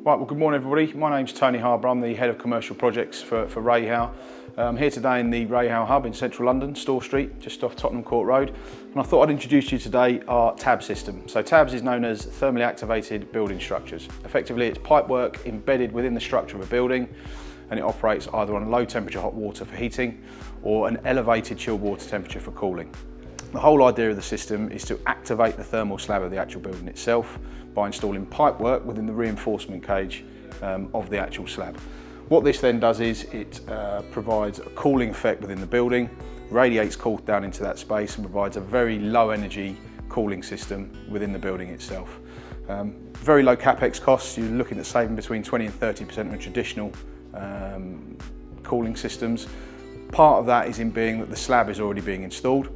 Right, well, good morning everybody. My name's Tony Harbour. I'm the Head of Commercial Projects for Rahal. I'm here today in the Rahal Hub in central London, Store Street, just off Tottenham Court Road. And I thought I'd introduce you today our TABS system. So TABS is known as Thermally Activated Building Structures. Effectively, it's pipework embedded within the structure of a building, and it operates either on low temperature hot water for heating or an elevated chilled water temperature for cooling. The whole idea of the system is to activate the thermal slab of the actual building itself by installing pipework within the reinforcement cage of the actual slab. What this then does is it provides a cooling effect within the building, radiates cool down into that space and provides a very low energy cooling system within the building itself. Very low capex costs. You're looking at saving between 20 and 30% on traditional cooling systems. Part of that is in being that the slab is already being installed.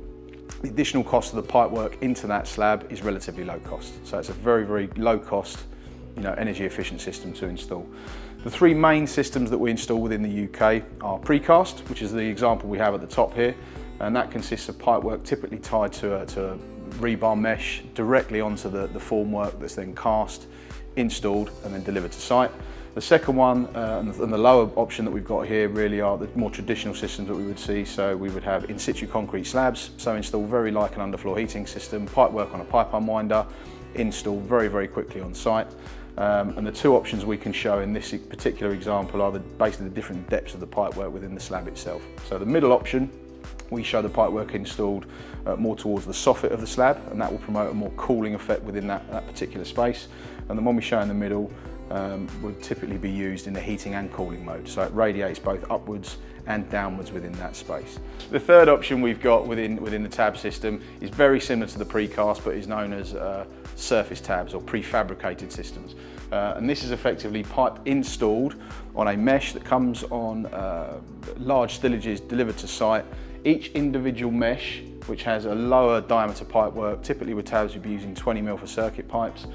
The additional cost of the pipework into that slab is relatively low cost. So it's a very, very low cost, energy efficient system to install. The three main systems that we install within the UK are precast, which is the example we have at the top here. And that consists of pipework typically tied to a rebar mesh directly onto the formwork that's then cast, installed and then delivered to site. The second one and the lower option that we've got here really are the more traditional systems that we would see. So we would have in situ concrete slabs, so install very like an underfloor heating system, pipework on a pipe unwinder, install very, very quickly on site. And the two options we can show in this particular example are basically the different depths of the pipework within the slab itself. So the middle option, we show the pipework installed more towards the soffit of the slab, and that will promote a more cooling effect within that particular space. And the one we show in the middle would typically be used in the heating and cooling mode, so it radiates both upwards and downwards within that space. The third option we've got within the TABS system is very similar to the precast, but is known as surface TABS or prefabricated systems. And this is effectively pipe installed on a mesh that comes on large stillages delivered to site. Each individual mesh, which has a lower diameter pipework, typically with TABS we'd be using 20mm for circuit pipes.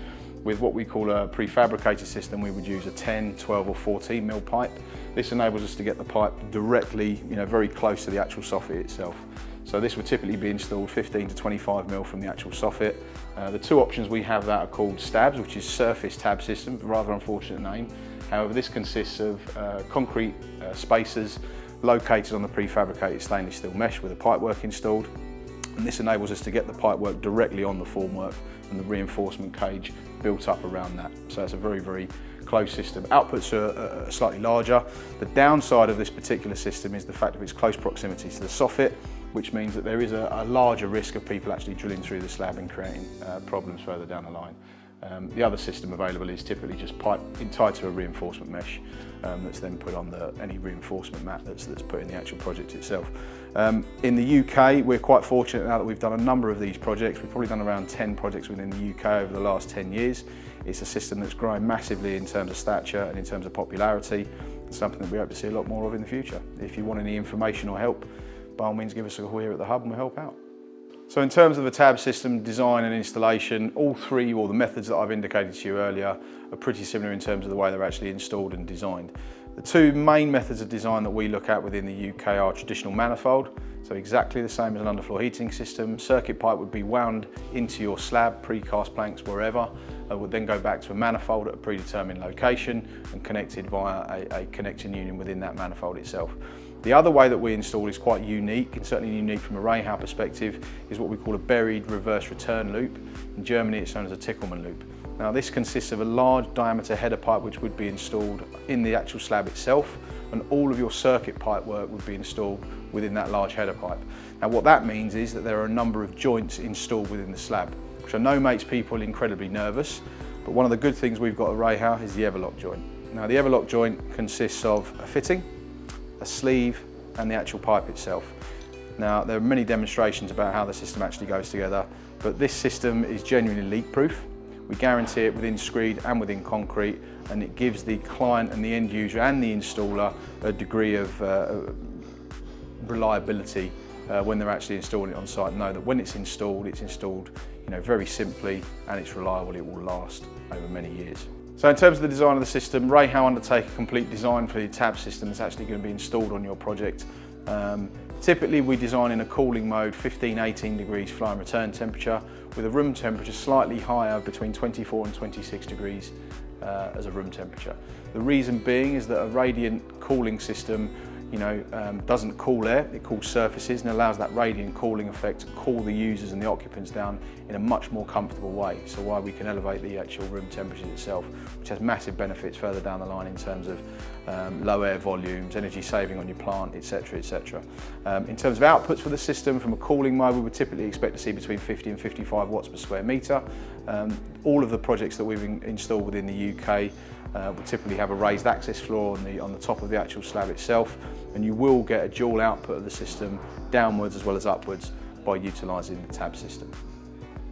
With what we call a prefabricated system, we would use a 10, 12 or 14mm pipe. This enables us to get the pipe directly, very close to the actual soffit itself. So this would typically be installed 15 to 25mm from the actual soffit. The two options we have that are called STABS, which is surface TABS system, rather unfortunate name. However, this consists of concrete spacers located on the prefabricated stainless steel mesh with a pipework installed. And this enables us to get the pipework directly on the formwork and the reinforcement cage built up around that. So it's a very, very close system. Outputs are slightly larger. The downside of this particular system is the fact of its close proximity to the soffit, which means that there is a larger risk of people actually drilling through the slab and creating problems further down the line. The other system available is typically just pipe tied to a reinforcement mesh that's then put on any reinforcement mat that's put in the actual project itself. In the UK, we're quite fortunate now that we've done a number of these projects. We've probably done around 10 projects within the UK over the last 10 years. It's a system that's grown massively in terms of stature and in terms of popularity. It's something that we hope to see a lot more of in the future. If you want any information or help, by all means give us a call here at the Hub and we'll help out. So in terms of the TABS system design and installation, all three, or the methods that I've indicated to you earlier, are pretty similar in terms of the way they're actually installed and designed. The two main methods of design that we look at within the UK are traditional manifold, so exactly the same as an underfloor heating system. Circuit pipe would be wound into your slab, precast planks, wherever, would then go back to a manifold at a predetermined location and connected via a connection union within that manifold itself. The other way that we install is quite unique, and certainly unique from a Rahal perspective, is what we call a buried reverse return loop. In Germany it's known as a Tickelmann loop. Now this consists of a large diameter header pipe which would be installed in the actual slab itself, and all of your circuit pipe work would be installed within that large header pipe. Now what that means is that there are a number of joints installed within the slab, which I know makes people incredibly nervous, but one of the good things we've got at Rahal is the Everlock joint. Now the Everlock joint consists of a fitting, a sleeve and the actual pipe itself. Now there are many demonstrations about how the system actually goes together, but this system is genuinely leak proof. We guarantee it within screed and within concrete, and it gives the client and the end user and the installer a degree of reliability when they're actually installing it on site. Know that when it's installed very simply, and it's reliable. It will last over many years. So in terms of the design of the system, Rahal undertake a complete design for the TABS system that's actually going to be installed on your project. Typically we design in a cooling mode, 15-18 degrees fly and return temperature, with a room temperature slightly higher between 24 and 26 degrees as a room temperature. The reason being is that a radiant cooling system doesn't cool air, it cools surfaces and allows that radiant cooling effect to cool the users and the occupants down in a much more comfortable way. So why we can elevate the actual room temperature itself, which has massive benefits further down the line in terms of low air volumes, energy saving on your plant, etc, etc. In terms of outputs for the system, from a cooling mode, we would typically expect to see between 50 and 55 watts per square metre. All of the projects that we've installed within the UK will typically have a raised access floor on the top of the actual slab itself, and you will get a dual output of the system downwards as well as upwards by utilising the tab system.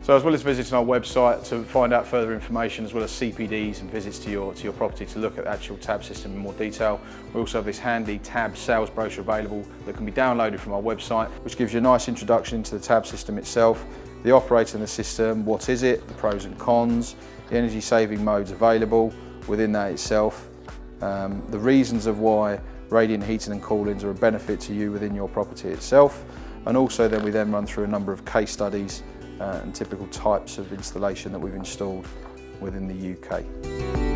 So as well as visiting our website to find out further information, as well as CPDs and visits to your property to look at the actual tab system in more detail, we also have this handy tab sales brochure available that can be downloaded from our website, which gives you a nice introduction into the tab system itself, the operator in the system, what is it, the pros and cons, the energy saving modes available within that itself, the reasons of why radiant heating and coolings are a benefit to you within your property itself, and also then we run through a number of case studies and typical types of installation that we've installed within the UK.